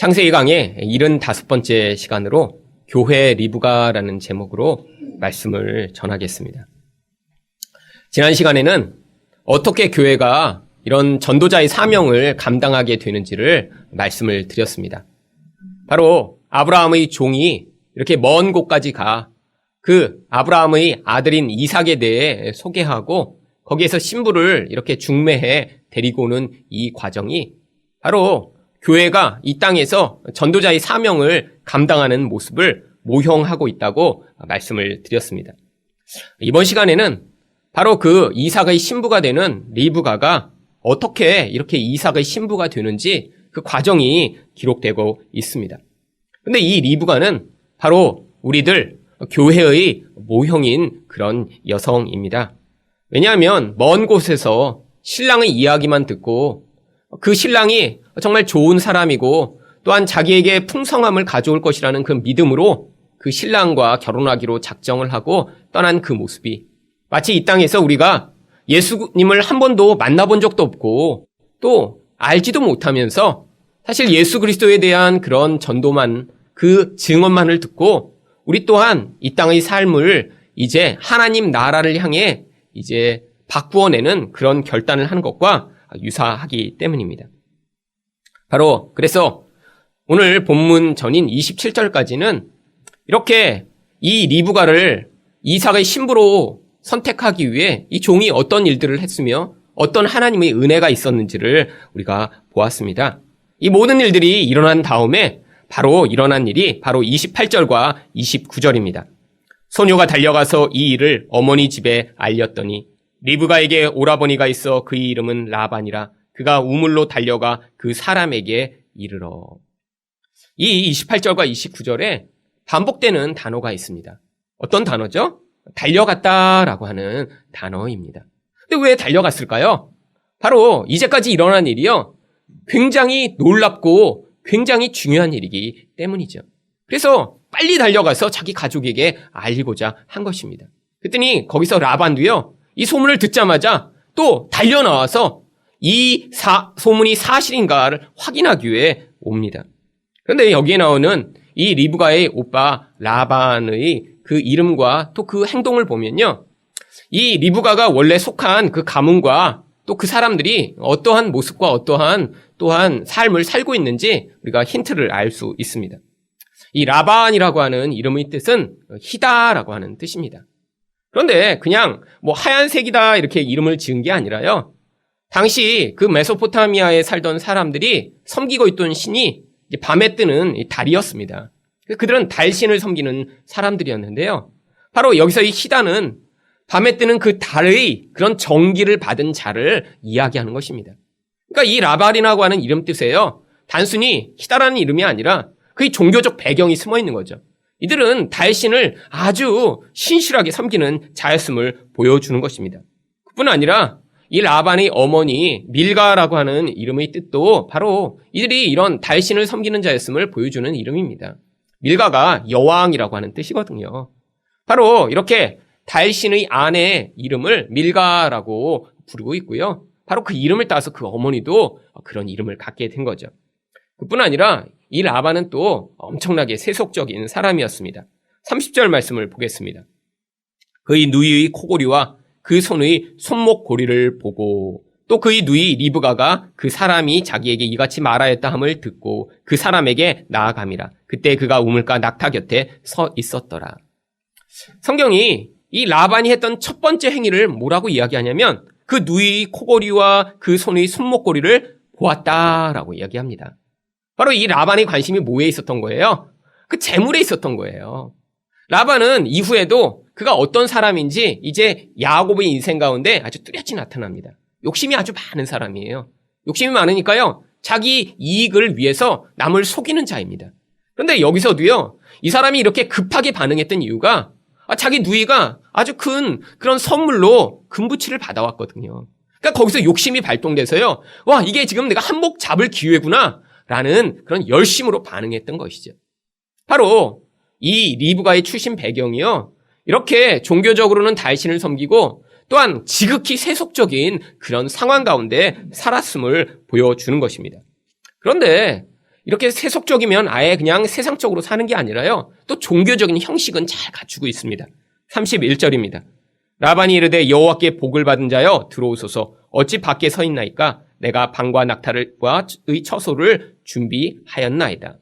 창세기 강의 75번째 시간으로 교회 리브가라는 제목으로 말씀을 전하겠습니다. 지난 시간에는 어떻게 교회가 이런 전도자의 사명을 감당하게 되는지를 말씀을 드렸습니다. 바로 아브라함의 종이 이렇게 먼 곳까지 가 그 아브라함의 아들인 이삭에 대해 소개하고 거기에서 신부를 이렇게 중매해 데리고 오는 이 과정이 바로 교회가 이 땅에서 전도자의 사명을 감당하는 모습을 모형하고 있다고 말씀을 드렸습니다. 이번 시간에는 바로 그 이삭의 신부가 되는 리브가가 어떻게 이렇게 이삭의 신부가 되는지 그 과정이 기록되고 있습니다. 그런데 이 리브가는 바로 우리들 교회의 모형인 그런 여성입니다. 왜냐하면 먼 곳에서 신랑의 이야기만 듣고 그 신랑이 정말 좋은 사람이고 또한 자기에게 풍성함을 가져올 것이라는 그 믿음으로 그 신랑과 결혼하기로 작정을 하고 떠난 그 모습이 마치 이 땅에서 우리가 예수님을 한 번도 만나본 적도 없고 또 알지도 못하면서 사실 예수 그리스도에 대한 그런 전도만 그 증언만을 듣고 우리 또한 이 땅의 삶을 이제 하나님 나라를 향해 이제 바꾸어내는 그런 결단을 하는 것과 유사하기 때문입니다. 바로 그래서 오늘 본문 전인 27절까지는 이렇게 이 리브가를 이삭의 신부로 선택하기 위해 이 종이 어떤 일들을 했으며 어떤 하나님의 은혜가 있었는지를 우리가 보았습니다. 이 모든 일들이 일어난 다음에 바로 일어난 일이 바로 28절과 29절입니다. 소녀가 달려가서 이 일을 어머니 집에 알렸더니 리브가에게 오라버니가 있어 그의 이름은 라반이라 그가 우물로 달려가 그 사람에게 이르러. 이 28절과 29절에 반복되는 단어가 있습니다. 어떤 단어죠? 달려갔다라고 하는 단어입니다. 근데 왜 달려갔을까요? 바로 이제까지 일어난 일이요. 굉장히 놀랍고 굉장히 중요한 일이기 때문이죠. 그래서 빨리 달려가서 자기 가족에게 알리고자 한 것입니다. 그랬더니 거기서 라반도요. 이 소문을 듣자마자 또 달려나와서 이 소문이 사실인가를 확인하기 위해 옵니다. 그런데 여기에 나오는 이 리브가의 오빠 라반의 그 이름과 또 그 행동을 보면요. 이 리브가가 원래 속한 그 가문과 또 그 사람들이 어떠한 모습과 어떠한 또한 삶을 살고 있는지 우리가 힌트를 알 수 있습니다. 이 라반이라고 하는 이름의 뜻은 희다라고 하는 뜻입니다. 그런데 그냥 뭐 하얀색이다 이렇게 이름을 지은 게 아니라요. 당시 그 메소포타미아에 살던 사람들이 섬기고 있던 신이 밤에 뜨는 달이었습니다. 그들은 달신을 섬기는 사람들이었는데요. 바로 여기서 이 희다는 밤에 뜨는 그 달의 그런 정기를 받은 자를 이야기하는 것입니다. 그러니까 이 라반이라고 하는 이름 뜻에요. 단순히 희다라는 이름이 아니라 그의 종교적 배경이 숨어 있는 거죠. 이들은 달신을 아주 신실하게 섬기는 자였음을 보여주는 것입니다. 그뿐 아니라 이 라반의 어머니 밀가라고 하는 이름의 뜻도 바로 이들이 이런 달신을 섬기는 자였음을 보여주는 이름입니다. 밀가가 여왕이라고 하는 뜻이거든요. 바로 이렇게 달신의 아내의 이름을 밀가라고 부르고 있고요. 바로 그 이름을 따서 그 어머니도 그런 이름을 갖게 된 거죠. 그뿐 아니라 이 라반은 또 엄청나게 세속적인 사람이었습니다. 30절 말씀을 보겠습니다. 그의 누이의 코골이와 그 손의 손목고리를 보고 또 그의 누이 리브가가 그 사람이 자기에게 이같이 말하였다 함을 듣고 그 사람에게 나아감이라. 그때 그가 우물가 낙타 곁에 서 있었더라. 성경이 이 라반이 했던 첫 번째 행위를 뭐라고 이야기하냐면 그 누이의 코골이와 그 손의 손목고리를 보았다라고 이야기합니다. 바로 이 라반의 관심이 뭐에 있었던 거예요? 그 재물에 있었던 거예요. 라반은 이후에도 그가 어떤 사람인지 이제 야곱의 인생 가운데 아주 뚜렷이 나타납니다. 욕심이 아주 많은 사람이에요. 욕심이 많으니까요. 자기 이익을 위해서 남을 속이는 자입니다. 그런데 여기서도요. 이 사람이 이렇게 급하게 반응했던 이유가 자기 누이가 아주 큰 그런 선물로 금부치를 받아왔거든요. 그러니까 거기서 욕심이 발동돼서요. 와, 이게 지금 내가 한몫 잡을 기회구나 라는 그런 열심으로 반응했던 것이죠. 바로 이 리브가의 출신 배경이요. 이렇게 종교적으로는 달신을 섬기고 또한 지극히 세속적인 그런 상황 가운데 살았음을 보여주는 것입니다. 그런데 이렇게 세속적이면 아예 그냥 세상적으로 사는 게 아니라요. 또 종교적인 형식은 잘 갖추고 있습니다. 31절입니다. 라반이 이르되 여호와께 복을 받은 자여 들어오소서 어찌 밖에 서 있나이까 내가 방과 낙타의 처소를 준비하였나이다.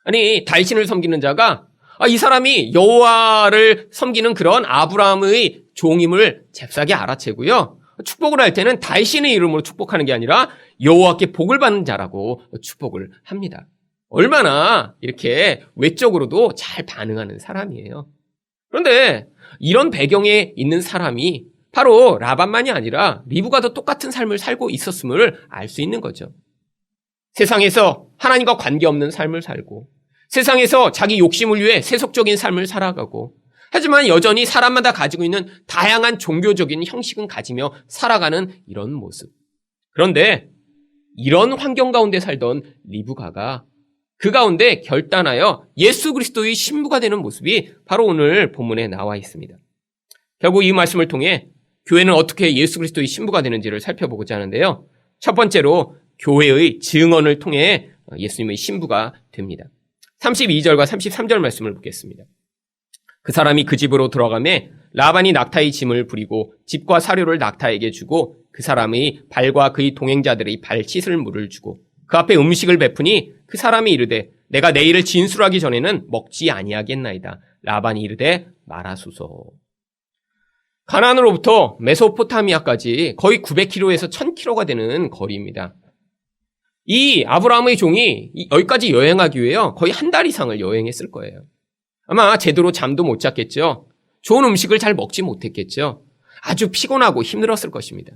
아니 달신을 섬기는 자가 이 사람이 여호와를 섬기는 그런 아브라함의 종임을 잽싸게 알아채고요. 축복을 할 때는 달신의 이름으로 축복하는 게 아니라 여호와께 복을 받는 자라고 축복을 합니다. 얼마나 이렇게 외적으로도 잘 반응하는 사람이에요. 그런데 이런 배경에 있는 사람이 바로 라반만이 아니라 리브가도 똑같은 삶을 살고 있었음을 알 수 있는 거죠. 세상에서 하나님과 관계없는 삶을 살고 세상에서 자기 욕심을 위해 세속적인 삶을 살아가고 하지만 여전히 사람마다 가지고 있는 다양한 종교적인 형식은 가지며 살아가는 이런 모습. 그런데 이런 환경 가운데 살던 리브가가 그 가운데 결단하여 예수 그리스도의 신부가 되는 모습이 바로 오늘 본문에 나와 있습니다. 결국 이 말씀을 통해 교회는 어떻게 예수 그리스도의 신부가 되는지를 살펴보고자 하는데요. 첫 번째로 교회의 증언을 통해 예수님의 신부가 됩니다. 32절과 33절 말씀을 보겠습니다. 그 사람이 그 집으로 들어가매 라반이 낙타의 짐을 부리고 집과 사료를 낙타에게 주고 그 사람의 발과 그의 동행자들의 발 씻을 물을 주고 그 앞에 음식을 베푸니 그 사람이 이르되 내가 내일을 진술하기 전에는 먹지 아니하겠나이다. 라반이 이르되 말하소서. 가나안으로부터 메소포타미아까지 거의 900km에서 1000km가 되는 거리입니다. 이 아브라함의 종이 여기까지 여행하기 위해요. 거의 한 달 이상을 여행했을 거예요. 아마 제대로 잠도 못 잤겠죠. 좋은 음식을 잘 먹지 못했겠죠. 아주 피곤하고 힘들었을 것입니다.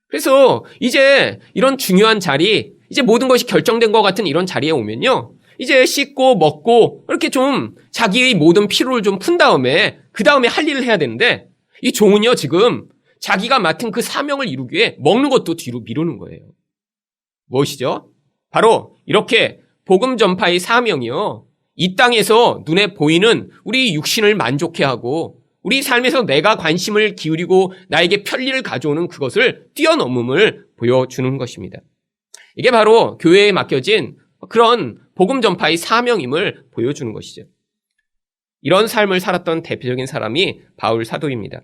그래서 이제 이런 중요한 자리, 이제 모든 것이 결정된 것 같은 이런 자리에 오면요. 이제 씻고 먹고 이렇게 좀 자기의 모든 피로를 좀 푼 다음에 그 다음에 할 일을 해야 되는데 이 종은요 지금 자기가 맡은 그 사명을 이루기 위해 먹는 것도 뒤로 미루는 거예요. 무엇이죠? 바로 이렇게 복음 전파의 사명이요. 이 땅에서 눈에 보이는 우리 육신을 만족해 하고 우리 삶에서 내가 관심을 기울이고 나에게 편리를 가져오는 그것을 뛰어넘음을 보여주는 것입니다. 이게 바로 교회에 맡겨진 그런 복음 전파의 사명임을 보여주는 것이죠. 이런 삶을 살았던 대표적인 사람이 바울 사도입니다.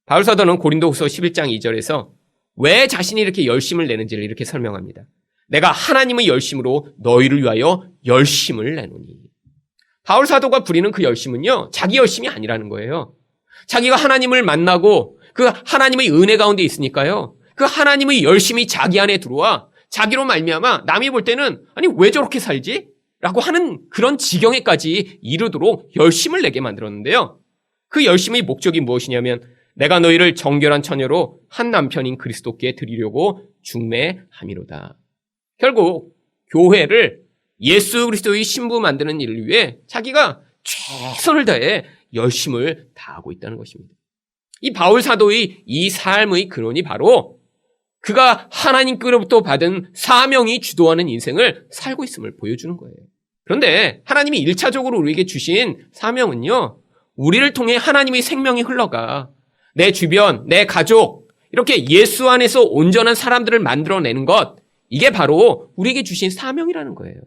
바울 사도는 고린도후서 11장 2절에서 왜 자신이 이렇게 열심을 내는지를 이렇게 설명합니다. 내가 하나님의 열심으로 너희를 위하여 열심을 내노니. 바울 사도가 부리는 그 열심은요, 자기 열심이 아니라는 거예요. 자기가 하나님을 만나고 그 하나님의 은혜 가운데 있으니까요. 그 하나님의 열심이 자기 안에 들어와 자기로 말미암아 남이 볼 때는 아니 왜 저렇게 살지? 라고 하는 그런 지경에까지 이르도록 열심을 내게 만들었는데요. 그 열심의 목적이 무엇이냐면 내가 너희를 정결한 처녀로 한 남편인 그리스도께 드리려고 중매함이로다. 결국 교회를 예수 그리스도의 신부 만드는 일을 위해 자기가 최선을 다해 열심을 다하고 있다는 것입니다. 이 바울 사도의 이 삶의 근원이 바로 그가 하나님께로부터 받은 사명이 주도하는 인생을 살고 있음을 보여주는 거예요. 그런데 하나님이 1차적으로 우리에게 주신 사명은요, 우리를 통해 하나님의 생명이 흘러가 내 주변, 내 가족, 이렇게 예수 안에서 온전한 사람들을 만들어내는 것, 이게 바로 우리에게 주신 사명이라는 거예요.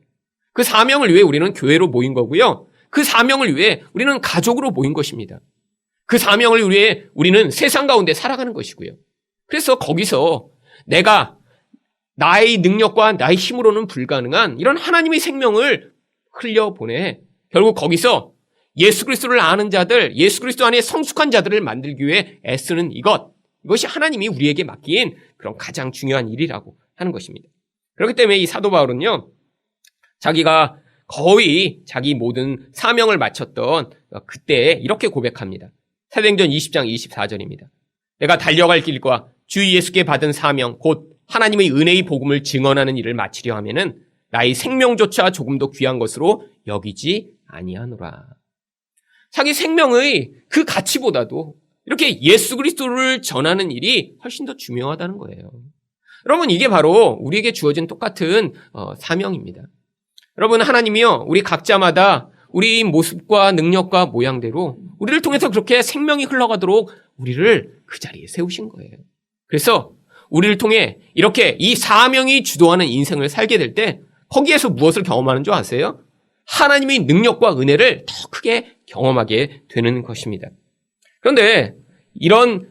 그 사명을 위해 우리는 교회로 모인 거고요. 그 사명을 위해 우리는 가족으로 모인 것입니다. 그 사명을 위해 우리는 세상 가운데 살아가는 것이고요. 그래서 거기서 내가 나의 능력과 나의 힘으로는 불가능한 이런 하나님의 생명을 흘려보내 결국 거기서 예수 그리스도를 아는 자들, 예수 그리스도 안에 성숙한 자들을 만들기 위해 애쓰는 이것이 하나님이 우리에게 맡긴 그런 가장 중요한 일이라고 하는 것입니다. 그렇기 때문에 이 사도 바울은요, 자기가 거의 자기 모든 사명을 마쳤던 그때 이렇게 고백합니다. 사도행전 20장 24절입니다. 내가 달려갈 길과 주 예수께 받은 사명 곧 하나님의 은혜의 복음을 증언하는 일을 마치려 하면은 나의 생명조차 조금도 귀한 것으로 여기지 아니하노라. 자기 생명의 그 가치보다도 이렇게 예수 그리스도를 전하는 일이 훨씬 더 중요하다는 거예요. 여러분, 이게 바로 우리에게 주어진 똑같은 사명입니다. 여러분, 하나님이요, 우리 각자마다 우리 모습과 능력과 모양대로 우리를 통해서 그렇게 생명이 흘러가도록 우리를 그 자리에 세우신 거예요. 그래서 우리를 통해 이렇게 이 사명이 주도하는 인생을 살게 될 때 거기에서 무엇을 경험하는 줄 아세요? 하나님의 능력과 은혜를 더 크게 경험하게 되는 것입니다. 그런데 이런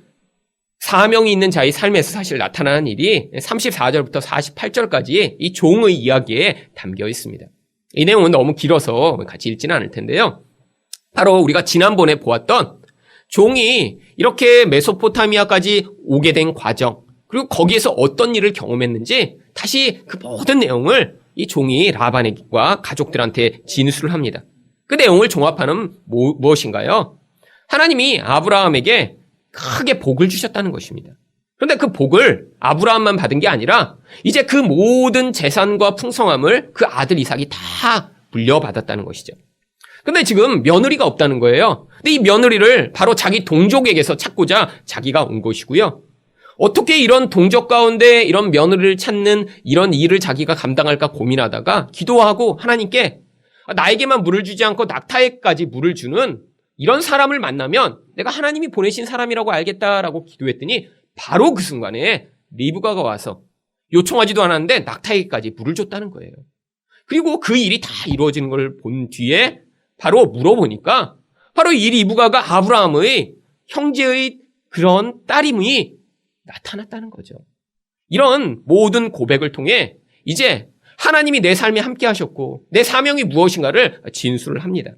사명이 있는 자의 삶에서 사실 나타나는 일이 34절부터 48절까지 이 종의 이야기에 담겨 있습니다. 이 내용은 너무 길어서 같이 읽지는 않을 텐데요. 바로 우리가 지난번에 보았던 종이 이렇게 메소포타미아까지 오게 된 과정, 그리고 거기에서 어떤 일을 경험했는지 다시 그 모든 내용을 이 종이 라반과 가족들한테 진술을 합니다. 그 내용을 종합하는 무엇인가요? 하나님이 아브라함에게 크게 복을 주셨다는 것입니다. 그런데 그 복을 아브라함만 받은 게 아니라 이제 그 모든 재산과 풍성함을 그 아들 이삭이 다 물려받았다는 것이죠. 근데 지금 며느리가 없다는 거예요. 근데 이 며느리를 바로 자기 동족에게서 찾고자 자기가 온 것이고요. 어떻게 이런 동족 가운데 이런 며느리를 찾는 이런 일을 자기가 감당할까 고민하다가 기도하고 하나님께 나에게만 물을 주지 않고 낙타에까지 물을 주는 이런 사람을 만나면 내가 하나님이 보내신 사람이라고 알겠다라고 기도했더니 바로 그 순간에 리브가가 와서 요청하지도 않았는데 낙타에게까지 물을 줬다는 거예요. 그리고 그 일이 다 이루어지는 걸 본 뒤에 바로 물어보니까 바로 이 리브가가 아브라함의 형제의 그런 딸임이 나타났다는 거죠. 이런 모든 고백을 통해 이제 하나님이 내 삶에 함께 하셨고 내 사명이 무엇인가를 진술을 합니다.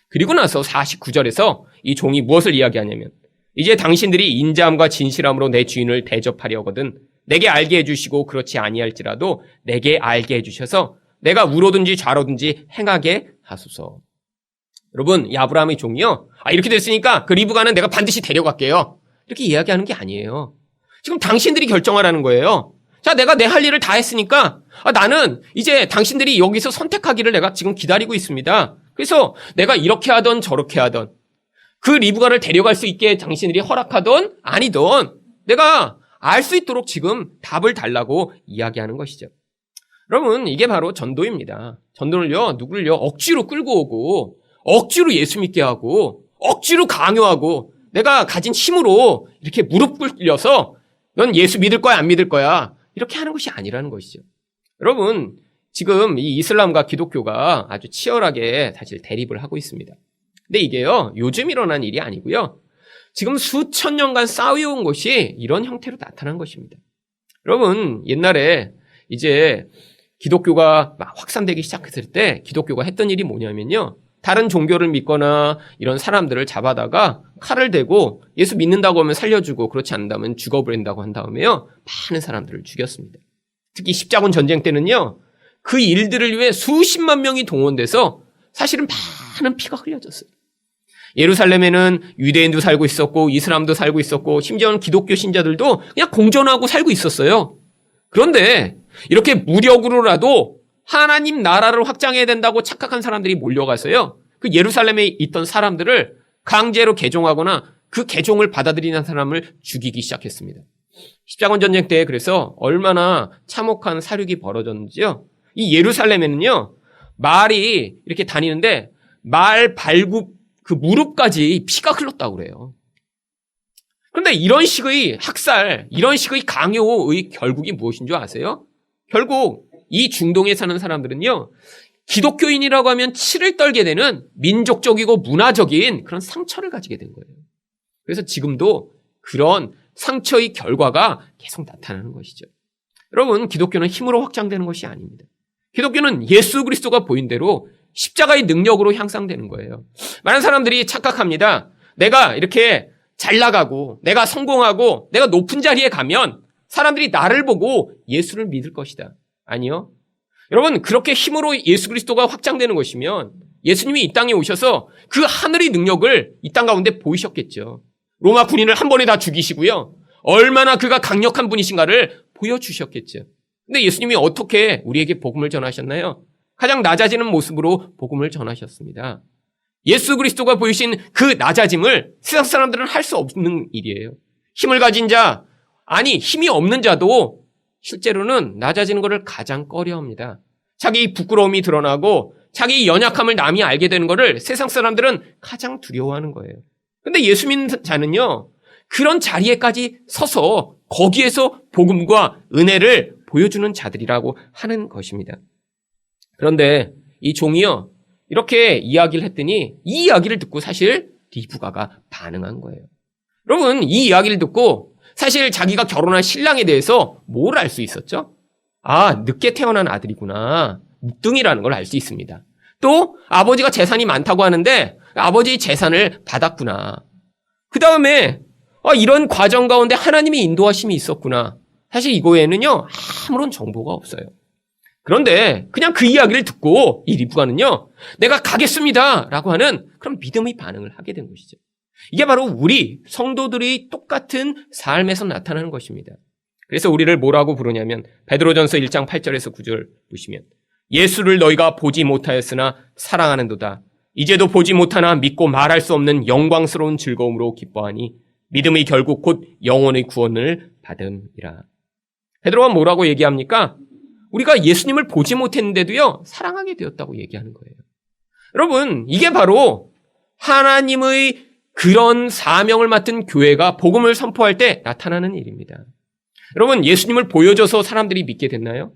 그리고 나서 49절에서 이 종이 무엇을 이야기하냐면 이제 당신들이 인자함과 진실함으로 내 주인을 대접하려거든 내게 알게 해주시고 그렇지 아니할지라도 내게 알게 해주셔서 내가 우로든지 좌로든지 행하게 하소서. 여러분, 이 아브라함의 종이요. 이렇게 됐으니까 그 리브가는 내가 반드시 데려갈게요. 이렇게 이야기하는 게 아니에요. 지금 당신들이 결정하라는 거예요. 자, 내가 내 할 일을 다 했으니까 나는 이제 당신들이 여기서 선택하기를 내가 지금 기다리고 있습니다. 그래서 내가 이렇게 하던 저렇게 하던 그 리브가를 데려갈 수 있게 당신들이 허락하던 아니던 내가 알 수 있도록 지금 답을 달라고 이야기하는 것이죠. 여러분, 이게 바로 전도입니다. 전도를요, 누구를요, 억지로 끌고 오고 억지로 예수 믿게 하고 억지로 강요하고 내가 가진 힘으로 이렇게 무릎 꿇려서 넌 예수 믿을 거야 안 믿을 거야 이렇게 하는 것이 아니라는 것이죠. 여러분, 지금 이 이슬람과 기독교가 아주 치열하게 사실 대립을 하고 있습니다. 근데 이게요, 요즘 일어난 일이 아니고요. 지금 수천 년간 쌓여온 것이 이런 형태로 나타난 것입니다. 여러분, 옛날에 이제 기독교가 막 확산되기 시작했을 때 기독교가 했던 일이 뭐냐면요. 다른 종교를 믿거나 이런 사람들을 잡아다가 칼을 대고 예수 믿는다고 하면 살려주고 그렇지 않는다면 죽어버린다고 한 다음에요. 많은 사람들을 죽였습니다. 특히 십자군 전쟁 때는요. 그 일들을 위해 수십만 명이 동원돼서 사실은 많은 피가 흘려졌어요. 예루살렘에는 유대인도 살고 있었고 이슬람도 살고 있었고 심지어는 기독교 신자들도 그냥 공존하고 살고 있었어요. 그런데 이렇게 무력으로라도 하나님 나라를 확장해야 된다고 착각한 사람들이 몰려가서요. 그 예루살렘에 있던 사람들을 강제로 개종하거나 그 개종을 받아들이는 사람을 죽이기 시작했습니다. 십자군 전쟁 때 그래서 얼마나 참혹한 사륙이 벌어졌는지요. 이 예루살렘에는요. 말이 이렇게 다니는데 말 발굽 그 무릎까지 피가 흘렀다고 그래요. 그런데 이런 식의 학살, 이런 식의 강요의 결국이 무엇인 줄 아세요? 결국 이 중동에 사는 사람들은요. 기독교인이라고 하면 치를 떨게 되는 민족적이고 문화적인 그런 상처를 가지게 된 거예요. 그래서 지금도 그런 상처의 결과가 계속 나타나는 것이죠. 여러분, 기독교는 힘으로 확장되는 것이 아닙니다. 기독교는 예수 그리스도가 보인 대로 십자가의 능력으로 향상되는 거예요. 많은 사람들이 착각합니다. 내가 이렇게 잘 나가고 내가 성공하고 내가 높은 자리에 가면 사람들이 나를 보고 예수를 믿을 것이다. 아니요. 여러분, 그렇게 힘으로 예수 그리스도가 확장되는 것이면 예수님이 이 땅에 오셔서 그 하늘의 능력을 이 땅 가운데 보이셨겠죠. 로마 군인을 한 번에 다 죽이시고요. 얼마나 그가 강력한 분이신가를 보여주셨겠죠. 근데 예수님이 어떻게 우리에게 복음을 전하셨나요? 가장 낮아지는 모습으로 복음을 전하셨습니다. 예수 그리스도가 보이신 그 낮아짐을 세상 사람들은 할 수 없는 일이에요. 힘을 가진 자, 아니 힘이 없는 자도 실제로는 낮아지는 것을 가장 꺼려합니다. 자기 부끄러움이 드러나고 자기 연약함을 남이 알게 되는 것을 세상 사람들은 가장 두려워하는 거예요. 근데 예수 믿는 자는요. 그런 자리에까지 서서 거기에서 복음과 은혜를 보여주는 자들이라고 하는 것입니다. 그런데 이 종이요, 이렇게 이야기를 했더니 이 이야기를 듣고 사실 리브가가 반응한 거예요. 여러분, 이 이야기를 듣고 사실 자기가 결혼할 신랑에 대해서 뭘 알 수 있었죠? 아, 늦게 태어난 아들이구나. 늦둥이라는 걸 알 수 있습니다. 또 아버지가 재산이 많다고 하는데 아버지의 재산을 받았구나. 그 다음에 이런 과정 가운데 하나님의 인도하심이 있었구나. 사실 이거에는요, 아무런 정보가 없어요. 그런데 그냥 그 이야기를 듣고 이 리브가는요, 내가 가겠습니다 라고 하는 그런 믿음의 반응을 하게 된 것이죠. 이게 바로 우리 성도들이 똑같은 삶에서 나타나는 것입니다. 그래서 우리를 뭐라고 부르냐면 베드로전서 1장 8절에서 9절 보시면 예수를 너희가 보지 못하였으나 사랑하는도다. 이제도 보지 못하나 믿고 말할 수 없는 영광스러운 즐거움으로 기뻐하니 믿음의 결국 곧 영혼의 구원을 받음이라. 베드로가 뭐라고 얘기합니까? 우리가 예수님을 보지 못했는데도요, 사랑하게 되었다고 얘기하는 거예요. 여러분, 이게 바로 하나님의 그런 사명을 맡은 교회가 복음을 선포할 때 나타나는 일입니다. 여러분, 예수님을 보여줘서 사람들이 믿게 됐나요?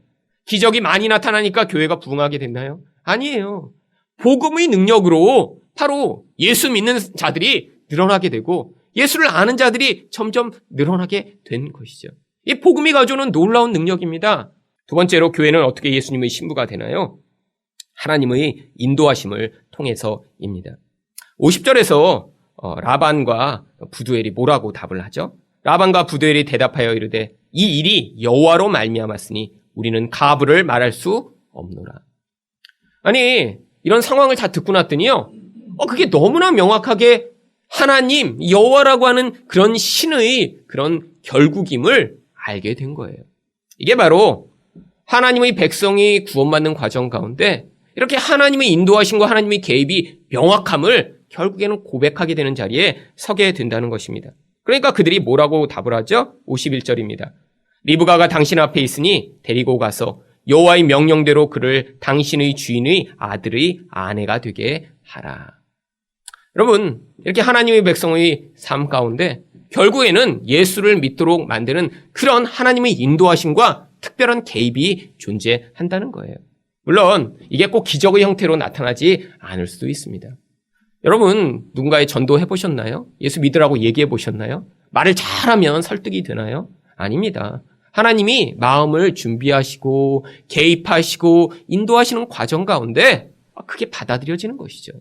기적이 많이 나타나니까 교회가 부흥하게 됐나요? 아니에요. 복음의 능력으로 바로 예수 믿는 자들이 늘어나게 되고 예수를 아는 자들이 점점 늘어나게 된 것이죠. 이 복음이 가져오는 놀라운 능력입니다. 두 번째로 교회는 어떻게 예수님의 신부가 되나요? 하나님의 인도하심을 통해서입니다. 50절에서 라반과 부두엘이 뭐라고 답을 하죠? 라반과 부두엘이 대답하여 이르되 이 일이 여호와로 말미암았으니 우리는 가부를 말할 수 없노라. 아니, 이런 상황을 다 듣고 났더니요, 그게 너무나 명확하게 하나님, 여호와라고 하는 그런 신의 그런 결국임을 알게 된 거예요. 이게 바로 하나님의 백성이 구원받는 과정 가운데 이렇게 하나님의 인도하심과 하나님의 개입이 명확함을 결국에는 고백하게 되는 자리에 서게 된다는 것입니다. 그러니까 그들이 뭐라고 답을 하죠? 51절입니다. 리브가가 당신 앞에 있으니 데리고 가서 여호와의 명령대로 그를 당신의 주인의 아들의 아내가 되게 하라. 여러분, 이렇게 하나님의 백성의 삶 가운데 결국에는 예수를 믿도록 만드는 그런 하나님의 인도하심과 특별한 개입이 존재한다는 거예요. 물론 이게 꼭 기적의 형태로 나타나지 않을 수도 있습니다. 여러분, 누군가의 전도해 보셨나요? 예수 믿으라고 얘기해 보셨나요? 말을 잘하면 설득이 되나요? 아닙니다. 하나님이 마음을 준비하시고 개입하시고 인도하시는 과정 가운데 그게 받아들여지는 것이죠.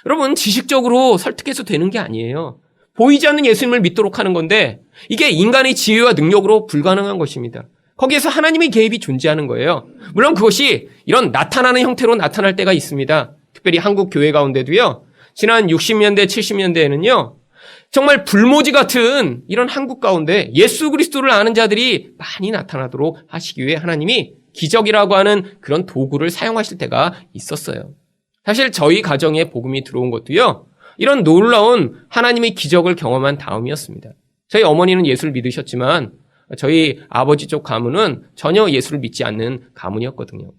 여러분, 지식적으로 설득해서 되는 게 아니에요. 보이지 않는 예수님을 믿도록 하는 건데 이게 인간의 지혜와 능력으로 불가능한 것입니다. 거기에서 하나님의 개입이 존재하는 거예요. 물론 그것이 이런 나타나는 형태로 나타날 때가 있습니다. 특별히 한국 교회 가운데도요. 지난 60년대, 70년대에는요. 정말 불모지 같은 이런 한국 가운데 예수 그리스도를 아는 자들이 많이 나타나도록 하시기 위해 하나님이 기적이라고 하는 그런 도구를 사용하실 때가 있었어요. 사실 저희 가정에 복음이 들어온 것도요. 이런 놀라운 하나님의 기적을 경험한 다음이었습니다. 저희 어머니는 예수를 믿으셨지만 저희 아버지 쪽 가문은 전혀 예수를 믿지 않는 가문이었거든요.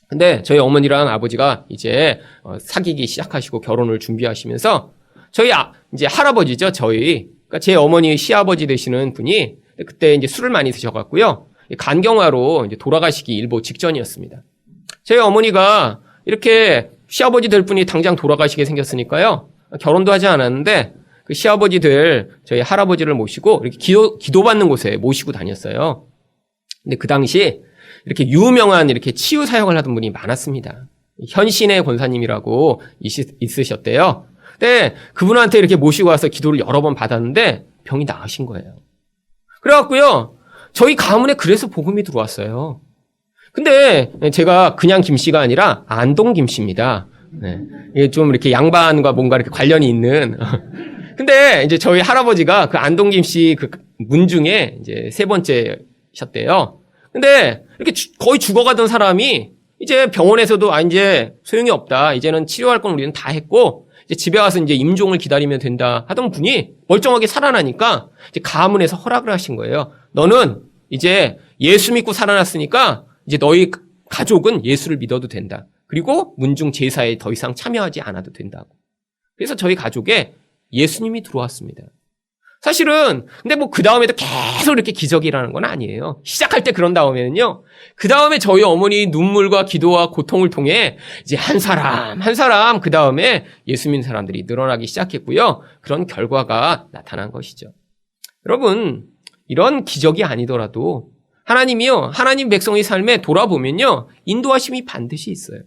근데 저희 어머니랑 아버지가 이제 사귀기 시작하시고 결혼을 준비하시면서 저희 이제 할아버지죠, 저희. 그러니까 제 어머니의 시아버지 되시는 분이 그때 이제 술을 많이 드셔갖고요. 간경화로 이제 돌아가시기 일보 직전이었습니다. 저희 어머니가 이렇게 시아버지 될 분이 당장 돌아가시게 생겼으니까요. 결혼도 하지 않았는데 그 시아버지들 저희 할아버지를 모시고 이렇게 기도받는 곳에 모시고 다녔어요. 근데 그 당시 이렇게 유명한 이렇게 치유 사역을 하던 분이 많았습니다. 현신의 권사님이라고 있으셨대요. 근데 그분한테 이렇게 모시고 와서 기도를 여러 번 받았는데 병이 나으신 거예요. 그래갖고요, 저희 가문에 그래서 복음이 들어왔어요. 근데 제가 그냥 김씨가 아니라 안동 김씨입니다. 네. 이게 좀 이렇게 양반과 뭔가 이렇게 관련이 있는. 근데 이제 저희 할아버지가 그 안동 김씨 그 문중에 이제 세 번째셨대요. 근데 이렇게 거의 죽어가던 사람이 이제 병원에서도 이제 소용이 없다. 이제는 치료할 건 우리는 다 했고 이제 집에 가서 이제 임종을 기다리면 된다 하던 분이 멀쩡하게 살아나니까 이제 가문에서 허락을 하신 거예요. 너는 이제 예수 믿고 살아났으니까 이제 너희 가족은 예수를 믿어도 된다. 그리고 문중 제사에 더 이상 참여하지 않아도 된다고. 그래서 저희 가족에 예수님이 들어왔습니다. 사실은 근데 뭐 그 다음에도 계속 이렇게 기적이 일어나는 건 아니에요. 시작할 때 그런 다음에는요. 그 다음에 저희 어머니 눈물과 기도와 고통을 통해 이제 한 사람 그 다음에 예수 믿는 사람들이 늘어나기 시작했고요. 그런 결과가 나타난 것이죠. 여러분, 이런 기적이 아니더라도 하나님이요, 하나님 백성의 삶에 돌아보면요, 인도하심이 반드시 있어요.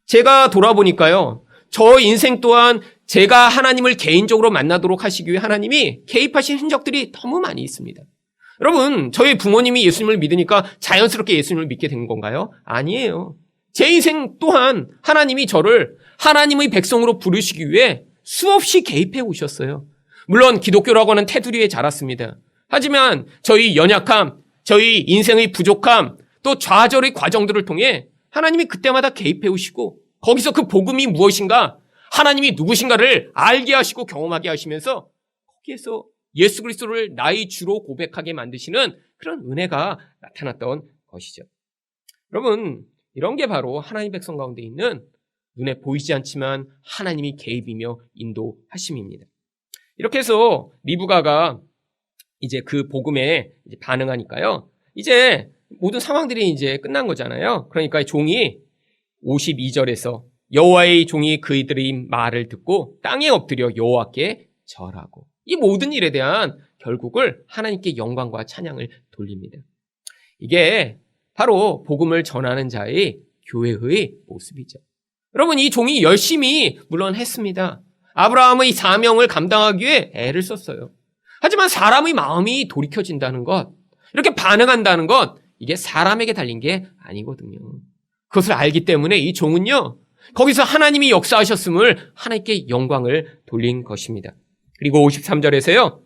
제가 돌아보니까요, 저 인생 또한 제가 하나님을 개인적으로 만나도록 하시기 위해 하나님이 개입하신 흔적들이 너무 많이 있습니다. 여러분, 저희 부모님이 예수님을 믿으니까 자연스럽게 예수님을 믿게 된 건가요? 아니에요. 제 인생 또한 하나님이 저를 하나님의 백성으로 부르시기 위해 수없이 개입해 오셨어요. 물론 기독교라고 하는 테두리에 자랐습니다. 하지만 저희 연약함, 저희 인생의 부족함, 또 좌절의 과정들을 통해 하나님이 그때마다 개입해 오시고 거기서 그 복음이 무엇인가, 하나님이 누구신가를 알게 하시고 경험하게 하시면서 거기에서 예수 그리스도를 나의 주로 고백하게 만드시는 그런 은혜가 나타났던 것이죠. 여러분, 이런 게 바로 하나님 백성 가운데 있는 눈에 보이지 않지만 하나님이 개입이며 인도하심입니다. 이렇게 해서 리브가가 이제 그 복음에 이제 반응하니까요. 이제 모든 상황들이 이제 끝난 거잖아요. 그러니까 종이 52절에서 여호와의 종이 그이들의 말을 듣고 땅에 엎드려 여호와께 절하고, 이 모든 일에 대한 결국을 하나님께 영광과 찬양을 돌립니다. 이게 바로 복음을 전하는 자의 교회의 모습이죠. 여러분, 이 종이 열심히 물론 했습니다. 아브라함의 사명을 감당하기 위해 애를 썼어요. 하지만 사람의 마음이 돌이켜진다는 것, 이렇게 반응한다는 것, 이게 사람에게 달린 게 아니거든요. 그것을 알기 때문에 이 종은요, 거기서 하나님이 역사하셨음을 하나님께 영광을 돌린 것입니다. 그리고 53절에서요,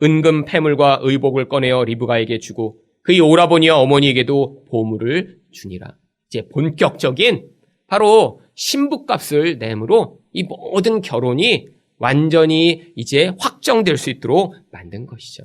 은금 패물과 의복을 꺼내어 리브가에게 주고 그의 오라버니와 어머니에게도 보물을 주니라. 이제 본격적인 바로 신부값을 내므로 이 모든 결혼이 완전히 이제 확정될 수 있도록 만든 것이죠.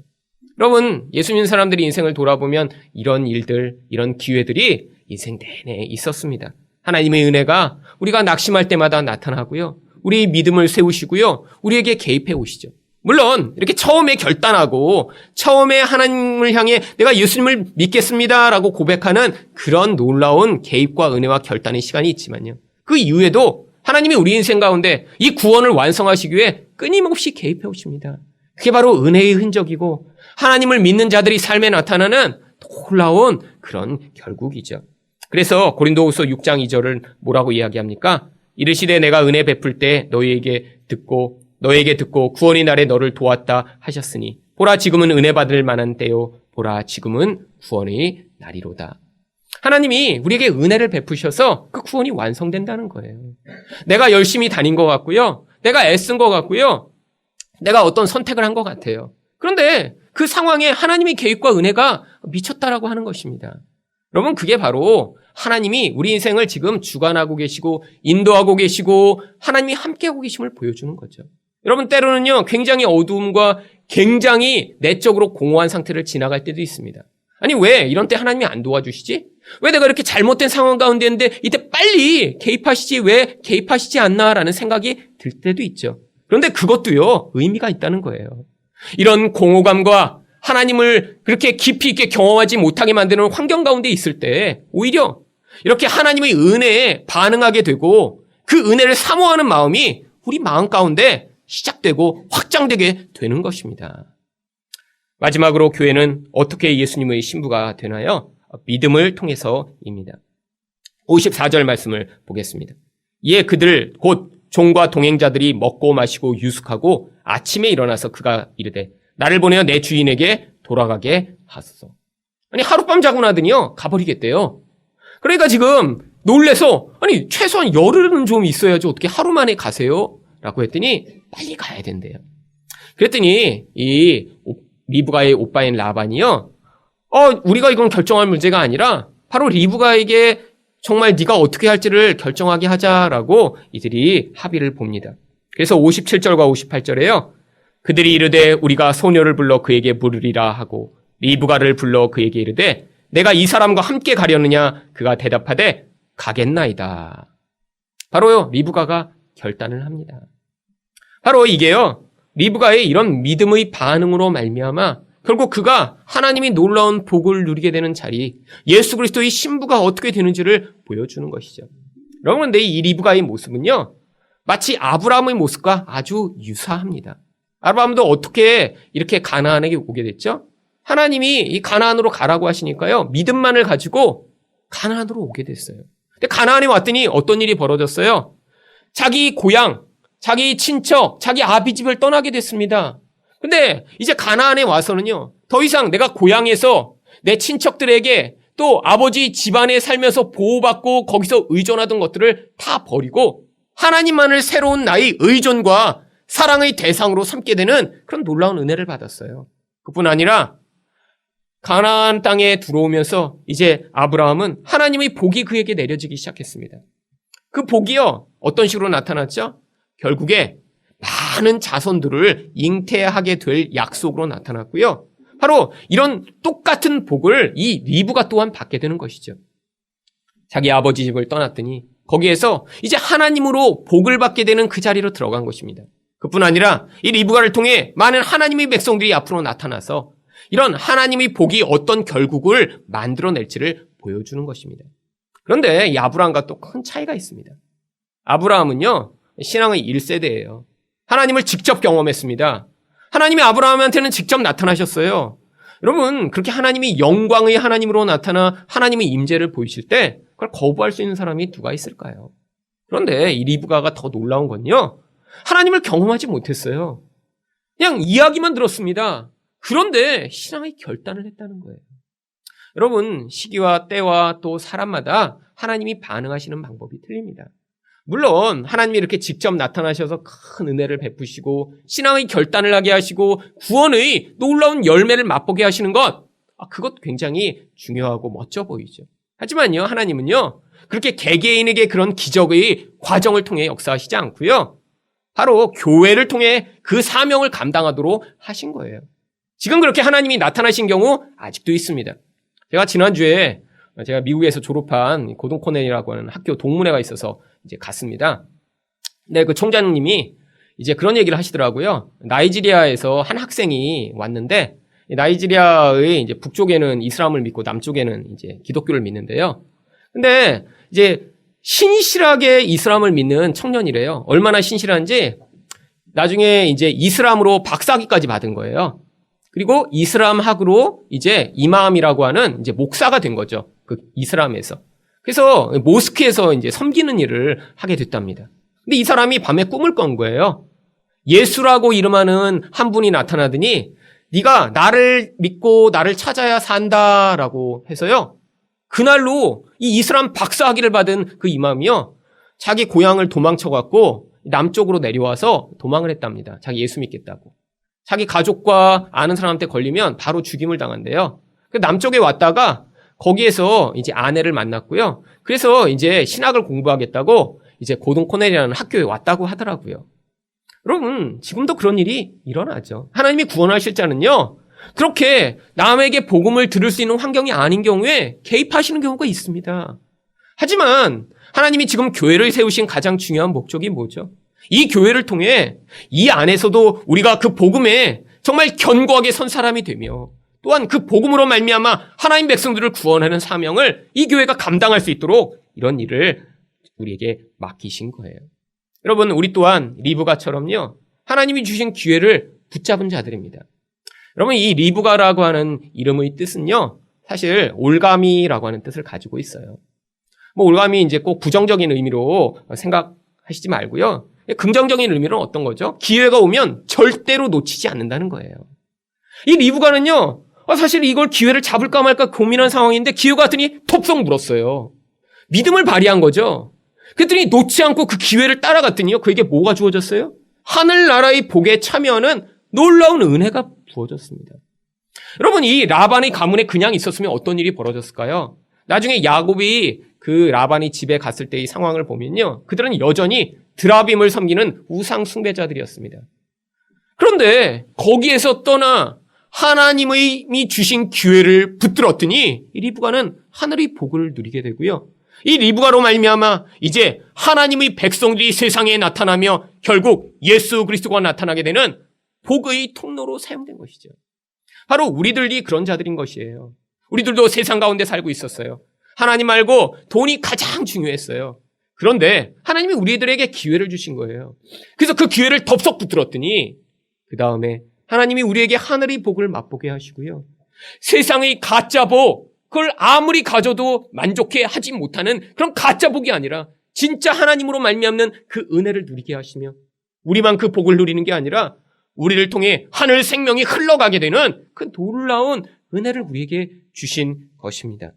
여러분, 예수 믿는 사람들이 인생을 돌아보면 이런 일들, 이런 기회들이 인생 내내 있었습니다. 하나님의 은혜가 우리가 낙심할 때마다 나타나고요. 우리 믿음을 세우시고요. 우리에게 개입해 오시죠. 물론 이렇게 처음에 결단하고 처음에 하나님을 향해 내가 예수님을 믿겠습니다라고 고백하는 그런 놀라운 개입과 은혜와 결단의 시간이 있지만요. 그 이후에도 하나님이 우리 인생 가운데 이 구원을 완성하시기 위해 끊임없이 개입해 오십니다. 그게 바로 은혜의 흔적이고 하나님을 믿는 자들이 삶에 나타나는 놀라운 그런 결국이죠. 그래서 고린도후서 6장 2절을 뭐라고 이야기합니까? 이르시되 내가 은혜 베풀 때 너에게 듣고 구원의 날에 너를 도왔다 하셨으니 보라 지금은 은혜 받을 만한 때요 보라 지금은 구원의 날이로다. 하나님이 우리에게 은혜를 베푸셔서 그 구원이 완성된다는 거예요. 내가 열심히 다닌 것 같고요. 내가 애쓴 것 같고요. 내가 어떤 선택을 한 것 같아요. 그런데 그 상황에 하나님의 개입과 은혜가 미쳤다라고 하는 것입니다. 여러분, 그게 바로 하나님이 우리 인생을 지금 주관하고 계시고 인도하고 계시고 하나님이 함께하고 계심을 보여주는 거죠. 여러분, 때로는요 굉장히 어두움과 굉장히 내적으로 공허한 상태를 지나갈 때도 있습니다. 아니, 왜 이런 때 하나님이 안 도와주시지? 왜 내가 이렇게 잘못된 상황 가운데 있는데 이때 빨리 개입하시지 왜 개입하시지 않나라는 생각이 들 때도 있죠. 그런데 그것도요 의미가 있다는 거예요. 이런 공허감과 하나님을 그렇게 깊이 있게 경험하지 못하게 만드는 환경 가운데 있을 때 오히려 이렇게 하나님의 은혜에 반응하게 되고 그 은혜를 사모하는 마음이 우리 마음 가운데 시작되고 확장되게 되는 것입니다. 마지막으로 교회는 어떻게 예수님의 신부가 되나요? 믿음을 통해서입니다. 54절 말씀을 보겠습니다. 이에 그들 곧 종과 동행자들이 먹고 마시고 유숙하고 아침에 일어나서 그가 이르되 나를 보내어 내 주인에게 돌아가게 하소서. 아니, 하룻밤 자고 나더니요 가버리겠대요. 그러니까 지금 놀래서 아니 최소한 열흘은 좀 있어야지 어떻게 하루 만에 가세요? 라고 했더니 빨리 가야 된대요. 그랬더니 이 리브가의 오빠인 라반이요 우리가 이건 결정할 문제가 아니라 바로 리브가에게 정말 네가 어떻게 할지를 결정하게 하자라고 이들이 합의를 봅니다. 그래서 57절과 58절에요. 그들이 이르되 우리가 소녀를 불러 그에게 물으리라 하고 리브가를 불러 그에게 이르되 내가 이 사람과 함께 가려느냐? 그가 대답하되 가겠나이다. 바로요 리브가가 결단을 합니다. 바로 이게요 리브가의 이런 믿음의 반응으로 말미암아 결국 그가 하나님이 놀라운 복을 누리게 되는 자리, 예수 그리스도의 신부가 어떻게 되는지를 보여주는 것이죠. 여러분, 근데 이 리브가의 모습은요, 마치 아브라함의 모습과 아주 유사합니다. 아브라함도 어떻게 이렇게 가나안에 오게 됐죠? 하나님이 이 가나안으로 가라고 하시니까요, 믿음만을 가지고 가나안으로 오게 됐어요. 근데 가나안에 왔더니 어떤 일이 벌어졌어요? 자기 고향, 자기 친척, 자기 아비 집을 떠나게 됐습니다. 근데 이제 가나안에 와서는요, 더 이상 내가 고향에서 내 친척들에게 또 아버지 집안에 살면서 보호받고 거기서 의존하던 것들을 다 버리고 하나님만을 새로운 나의 의존과 사랑의 대상으로 삼게 되는 그런 놀라운 은혜를 받았어요. 그뿐 아니라 가나안 땅에 들어오면서 이제 아브라함은 하나님의 복이 그에게 내려지기 시작했습니다. 그 복이요, 어떤 식으로 나타났죠? 결국에 많은 자손들을 잉태하게 될 약속으로 나타났고요. 바로 이런 똑같은 복을 이 리브가 또한 받게 되는 것이죠. 자기 아버지 집을 떠났더니 거기에서 이제 하나님으로 복을 받게 되는 그 자리로 들어간 것입니다. 그뿐 아니라 이 리브가를 통해 많은 하나님의 백성들이 앞으로 나타나서 이런 하나님의 복이 어떤 결국을 만들어낼지를 보여주는 것입니다. 그런데 이 아브라함과 또 큰 차이가 있습니다. 아브라함은요, 신앙의 1세대예요. 하나님을 직접 경험했습니다. 하나님이 아브라함한테는 직접 나타나셨어요. 여러분, 그렇게 하나님이 영광의 하나님으로 나타나 하나님의 임재를 보이실 때 그걸 거부할 수 있는 사람이 누가 있을까요? 그런데 이 리브가가 더 놀라운 건요, 하나님을 경험하지 못했어요. 그냥 이야기만 들었습니다. 그런데 신앙의 결단을 했다는 거예요. 여러분, 시기와 때와 또 사람마다 하나님이 반응하시는 방법이 틀립니다. 물론 하나님이 이렇게 직접 나타나셔서 큰 은혜를 베푸시고 신앙의 결단을 하게 하시고 구원의 놀라운 열매를 맛보게 하시는 것, 그것 굉장히 중요하고 멋져 보이죠. 하지만요, 하나님은요, 그렇게 개개인에게 그런 기적의 과정을 통해 역사하시지 않고요, 바로 교회를 통해 그 사명을 감당하도록 하신 거예요. 지금 그렇게 하나님이 나타나신 경우 아직도 있습니다. 제가 지난주에 제가 미국에서 졸업한 고든 코넬이라고 하는 학교 동문회가 있어서 이제 갔습니다. 근데 그 총장님이 이제 그런 얘기를 하시더라고요. 나이지리아에서 한 학생이 왔는데, 나이지리아의 이제 북쪽에는 이슬람을 믿고 남쪽에는 이제 기독교를 믿는데요. 근데 이제 신실하게 이슬람을 믿는 청년이래요. 얼마나 신실한지 나중에 이제 이슬람으로 박사학위까지 받은 거예요. 그리고 이슬람학으로 이제 이마암이라고 하는 이제 목사가 된 거죠. 그 이슬람에서. 그래서 모스크에서 이제 섬기는 일을 하게 됐답니다. 근데 이 사람이 밤에 꿈을 꾼 거예요. 예수라고 이름하는 한 분이 나타나더니 네가 나를 믿고 나를 찾아야 산다라고 해서요. 그날로 이 이슬람 박사학위를 받은 그 이마암이요, 자기 고향을 도망쳐갖고 남쪽으로 내려와서 도망을 했답니다. 자기 예수 믿겠다고. 자기 가족과 아는 사람한테 걸리면 바로 죽임을 당한대요. 남쪽에 왔다가 거기에서 이제 아내를 만났고요. 그래서 이제 신학을 공부하겠다고 이제 고든 코넬이라는 학교에 왔다고 하더라고요. 여러분, 지금도 그런 일이 일어나죠. 하나님이 구원하실 자는요, 그렇게 남에게 복음을 들을 수 있는 환경이 아닌 경우에 개입하시는 경우가 있습니다. 하지만 하나님이 지금 교회를 세우신 가장 중요한 목적이 뭐죠? 이 교회를 통해 이 안에서도 우리가 그 복음에 정말 견고하게 선 사람이 되며 또한 그 복음으로 말미암아 하나님 백성들을 구원하는 사명을 이 교회가 감당할 수 있도록 이런 일을 우리에게 맡기신 거예요. 여러분, 우리 또한 리브가처럼요, 하나님이 주신 기회를 붙잡은 자들입니다. 여러분, 이 리브가라고 하는 이름의 뜻은요, 사실 올가미라고 하는 뜻을 가지고 있어요. 올가미 이제 꼭 부정적인 의미로 생각하시지 말고요, 긍정적인 의미는 어떤 거죠? 기회가 오면 절대로 놓치지 않는다는 거예요. 이 리브가는요, 사실 이걸 기회를 잡을까 말까 고민한 상황인데 기회가 왔더니 톡성 물었어요. 믿음을 발휘한 거죠. 그랬더니 놓지 않고 그 기회를 따라갔더니요, 그에게 뭐가 주어졌어요? 하늘나라의 복에 참여하는 놀라운 은혜가 부어졌습니다. 여러분, 이 라반의 가문에 그냥 있었으면 어떤 일이 벌어졌을까요? 나중에 야곱이 그 라반의 집에 갔을 때의 상황을 보면요, 그들은 여전히 드라빔을 섬기는 우상 숭배자들이었습니다. 그런데 거기에서 떠나 하나님이 주신 기회를 붙들었더니 이 리브가는 하늘의 복을 누리게 되고요, 이 리브가로 말미암아 이제 하나님의 백성들이 세상에 나타나며 결국 예수 그리스도가 나타나게 되는 복의 통로로 사용된 것이죠. 바로 우리들이 그런 자들인 것이에요. 우리들도 세상 가운데 살고 있었어요. 하나님 알고 돈이 가장 중요했어요. 그런데 하나님이 우리들에게 기회를 주신 거예요. 그래서 그 기회를 덥석 붙들었더니 그 다음에 하나님이 우리에게 하늘의 복을 맛보게 하시고요. 세상의 가짜 복, 그걸 아무리 가져도 만족해 하지 못하는 그런 가짜 복이 아니라 진짜 하나님으로 말미암는 그 은혜를 누리게 하시며 우리만 그 복을 누리는 게 아니라 우리를 통해 하늘 생명이 흘러가게 되는 그 놀라운 은혜를 우리에게 주신 것입니다.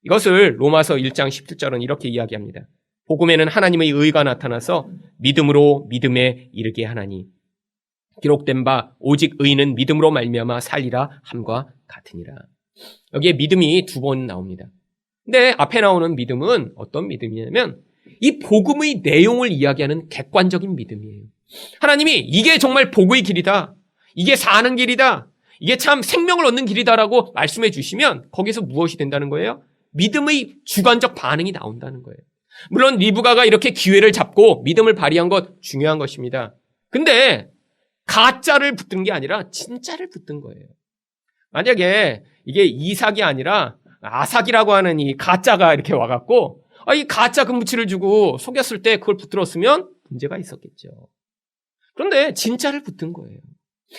이것을 로마서 1장 17절은 이렇게 이야기합니다. 복음에는 하나님의 의가 나타나서 믿음으로 믿음에 이르게 하나니 기록된 바 오직 의인은 믿음으로 말미암아 살리라 함과 같으니라. 여기에 믿음이 2번 나옵니다. 근데 앞에 나오는 믿음은 어떤 믿음이냐면 이 복음의 내용을 이야기하는 객관적인 믿음이에요. 하나님이 이게 정말 복의 길이다. 이게 사는 길이다. 이게 참 생명을 얻는 길이다라고 말씀해 주시면 거기서 무엇이 된다는 거예요? 믿음의 주관적 반응이 나온다는 거예요. 물론 리브가가 이렇게 기회를 잡고 믿음을 발휘한 것 중요한 것입니다. 근데 가짜를 붙든 게 아니라 진짜를 붙든 거예요. 만약에 이게 이삭이 아니라 아삭이라고 하는 이 가짜가 이렇게 와갖고 이 가짜 금붙이를 주고 속였을 때 그걸 붙들었으면 문제가 있었겠죠. 그런데 진짜를 붙든 거예요.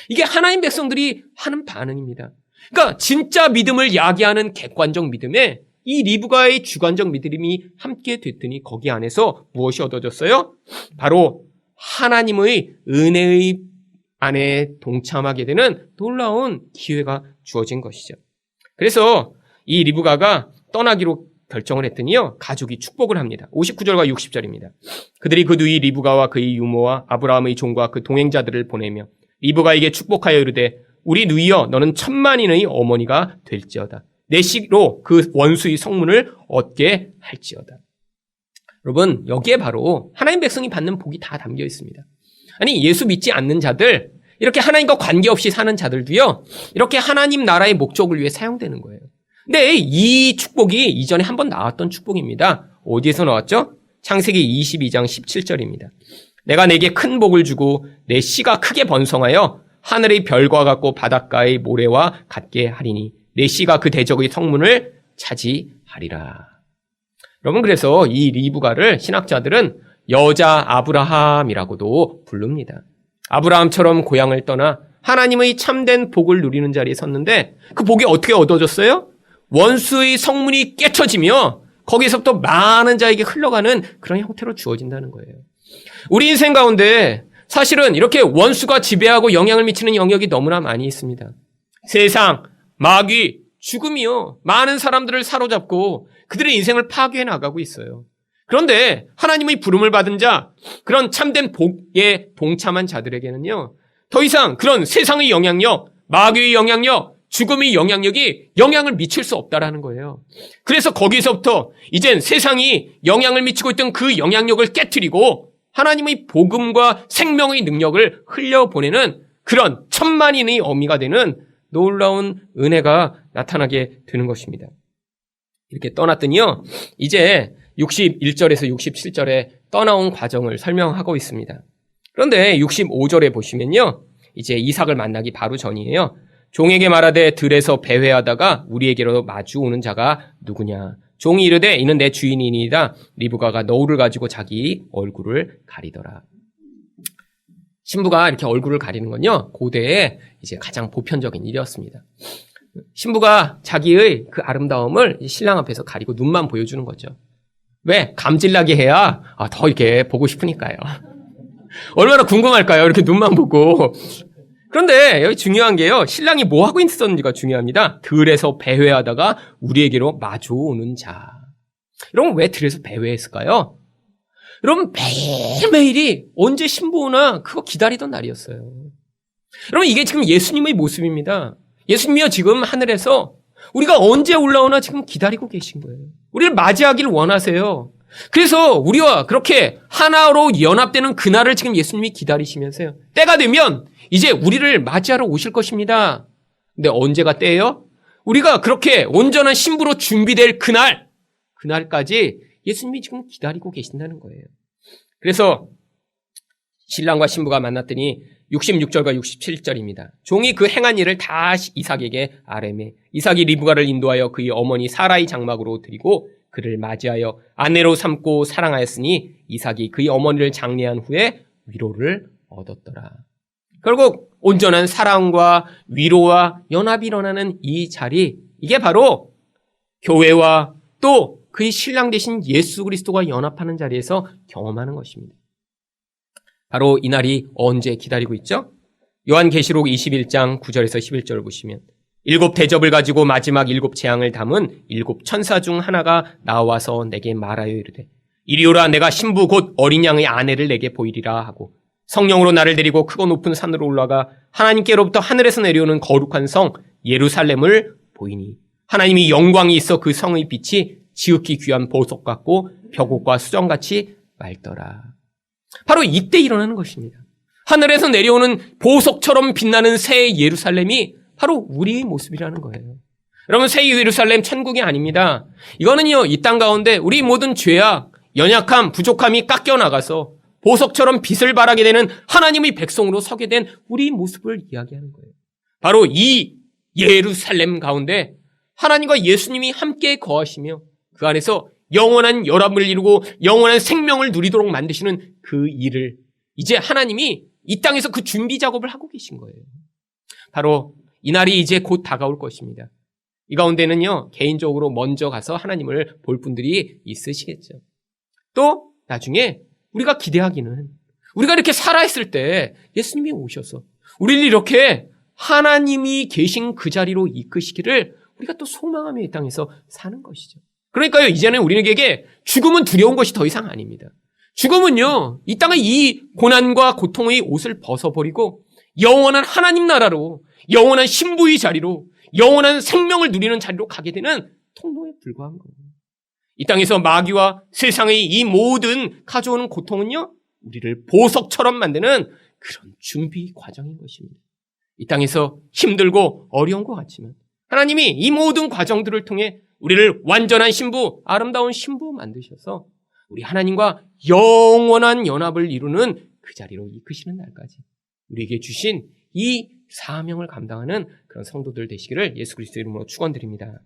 이게 하나님 백성들이 하는 반응입니다. 그러니까 진짜 믿음을 야기하는 객관적 믿음에 이 리브가의 주관적 믿음이 함께 됐더니 거기 안에서 무엇이 얻어졌어요? 바로 하나님의 은혜의 안에 동참하게 되는 놀라운 기회가 주어진 것이죠. 그래서 이 리브가가 떠나기로 결정을 했더니요, 가족이 축복을 합니다. 59절과 60절입니다. 그들이 그 누이 리브가와 그의 유모와 아브라함의 종과 그 동행자들을 보내며 리브가에게 축복하여 이르되 우리 누이여 너는 천만인의 어머니가 될지어다. 내 씨로 그 원수의 성문을 얻게 할지어다. 여러분, 여기에 바로 하나님 백성이 받는 복이 다 담겨 있습니다. 아니, 예수 믿지 않는 자들, 이렇게 하나님과 관계없이 사는 자들도요, 이렇게 하나님 나라의 목적을 위해 사용되는 거예요. 근데 이 축복이 이전에 한번 나왔던 축복입니다. 어디에서 나왔죠? 창세기 22장 17절입니다. 내가 내게 큰 복을 주고 내 씨가 크게 번성하여 하늘의 별과 같고 바닷가의 모래와 같게 하리니 내 씨가 그 대적의 성문을 차지하리라. 여러분, 그래서 이 리브가를 신학자들은 여자 아브라함이라고도 부릅니다. 아브라함처럼 고향을 떠나 하나님의 참된 복을 누리는 자리에 섰는데 그 복이 어떻게 얻어졌어요? 원수의 성문이 깨쳐지며 거기서부터 많은 자에게 흘러가는 그런 형태로 주어진다는 거예요. 우리 인생 가운데 사실은 이렇게 원수가 지배하고 영향을 미치는 영역이 너무나 많이 있습니다. 세상, 마귀, 죽음이요. 많은 사람들을 사로잡고 그들의 인생을 파괴해 나가고 있어요. 그런데 하나님의 부름을 받은 자, 그런 참된 복에 동참한 자들에게는요, 더 이상 그런 세상의 영향력, 마귀의 영향력, 죽음의 영향력이 영향을 미칠 수 없다라는 거예요. 그래서 거기서부터 이젠 세상이 영향을 미치고 있던 그 영향력을 깨트리고 하나님의 복음과 생명의 능력을 흘려보내는 그런 천만인의 어미가 되는 놀라운 은혜가 나타나게 되는 것입니다. 이렇게 떠났더니요, 이제 61절에서 67절에 떠나온 과정을 설명하고 있습니다. 그런데 65절에 보시면요, 이제 이삭을 만나기 바로 전이에요. 종에게 말하되 들에서 배회하다가 우리에게로 마주오는 자가 누구냐? 종이 이르되 이는 내 주인이니이다. 리브가가 너울을 가지고 자기 얼굴을 가리더라. 신부가 이렇게 얼굴을 가리는 건요, 고대에 이제 가장 보편적인 일이었습니다. 신부가 자기의 그 아름다움을 신랑 앞에서 가리고 눈만 보여주는 거죠. 왜? 감질나게 해야 더 이렇게 보고 싶으니까요. 얼마나 궁금할까요? 이렇게 눈만 보고. 그런데 여기 중요한 게요, 신랑이 뭐 하고 있었는지가 중요합니다. 들에서 배회하다가 우리에게로 마주오는 자. 여러분, 왜 들에서 배회했을까요? 여러분, 매일매일이 언제 신부 오나 그거 기다리던 날이었어요. 여러분, 이게 지금 예수님의 모습입니다. 예수님이요, 지금 하늘에서 우리가 언제 올라오나 지금 기다리고 계신 거예요. 우리를 맞이하기를 원하세요. 그래서 우리와 그렇게 하나로 연합되는 그날을 지금 예수님이 기다리시면서요, 때가 되면 이제 우리를 맞이하러 오실 것입니다. 근데 언제가 때예요? 우리가 그렇게 온전한 신부로 준비될 그날까지 예수님이 지금 기다리고 계신다는 거예요. 그래서 신랑과 신부가 만났더니 66절과 67절입니다. 종이 그 행한 일을 다 이삭에게 아뢰매 이삭이 리브가를 인도하여 그의 어머니 사라의 장막으로 드리고 그를 맞이하여 아내로 삼고 사랑하였으니 이삭이 그의 어머니를 장례한 후에 위로를 얻었더라. 결국 온전한 사랑과 위로와 연합이 일어나는 이 자리, 이게 바로 교회와 또 그의 신랑 되신 예수 그리스도가 연합하는 자리에서 경험하는 것입니다. 바로 이 날이 언제 기다리고 있죠? 요한계시록 21장 9절에서 11절을 보시면 7 대접을 가지고 마지막 7 재앙을 담은 7 천사 중 하나가 나와서 내게 말하여 이르되 이리오라 내가 신부 곧 어린 양의 아내를 내게 보이리라 하고 성령으로 나를 데리고 크고 높은 산으로 올라가 하나님께로부터 하늘에서 내려오는 거룩한 성 예루살렘을 보이니 하나님이 영광이 있어 그 성의 빛이 지극히 귀한 보석 같고 벽옥과 수정같이 맑더라. 바로 이때 일어나는 것입니다. 하늘에서 내려오는 보석처럼 빛나는 새 예루살렘이 바로 우리의 모습이라는 거예요. 여러분, 새 예루살렘 천국이 아닙니다. 이거는요, 이 땅 가운데 우리 모든 죄악, 연약함, 부족함이 깎여나가서 보석처럼 빛을 발하게 되는 하나님의 백성으로 서게 된 우리 모습을 이야기하는 거예요. 바로 이 예루살렘 가운데 하나님과 예수님이 함께 거하시며 그 안에서 영원한 연합을 이루고 영원한 생명을 누리도록 만드시는 그 일을 이제 하나님이 이 땅에서 그 준비 작업을 하고 계신 거예요. 바로 이 날이 이제 곧 다가올 것입니다. 이 가운데는요, 개인적으로 먼저 가서 하나님을 볼 분들이 있으시겠죠. 또 나중에 우리가 기대하기는 우리가 이렇게 살아있을 때 예수님이 오셔서 우리를 이렇게 하나님이 계신 그 자리로 이끄시기를 우리가 또 소망하며 이 땅에서 사는 것이죠. 그러니까요, 이제는 우리에게 죽음은 두려운 것이 더 이상 아닙니다. 죽음은요, 이 땅의 이 고난과 고통의 옷을 벗어버리고 영원한 하나님 나라로, 영원한 신부의 자리로, 영원한 생명을 누리는 자리로 가게 되는 통로에 불과한 거예요. 이 땅에서 마귀와 세상의 이 모든 가져오는 고통은요, 우리를 보석처럼 만드는 그런 준비 과정인 것입니다. 이 땅에서 힘들고 어려운 것 같지만 하나님이 이 모든 과정들을 통해 우리를 완전한 신부, 아름다운 신부 만드셔서 우리 하나님과 영원한 연합을 이루는 그 자리로 이끄시는 날까지 우리에게 주신 이 사명을 감당하는 그런 성도들 되시기를 예수 그리스도 이름으로 축원드립니다.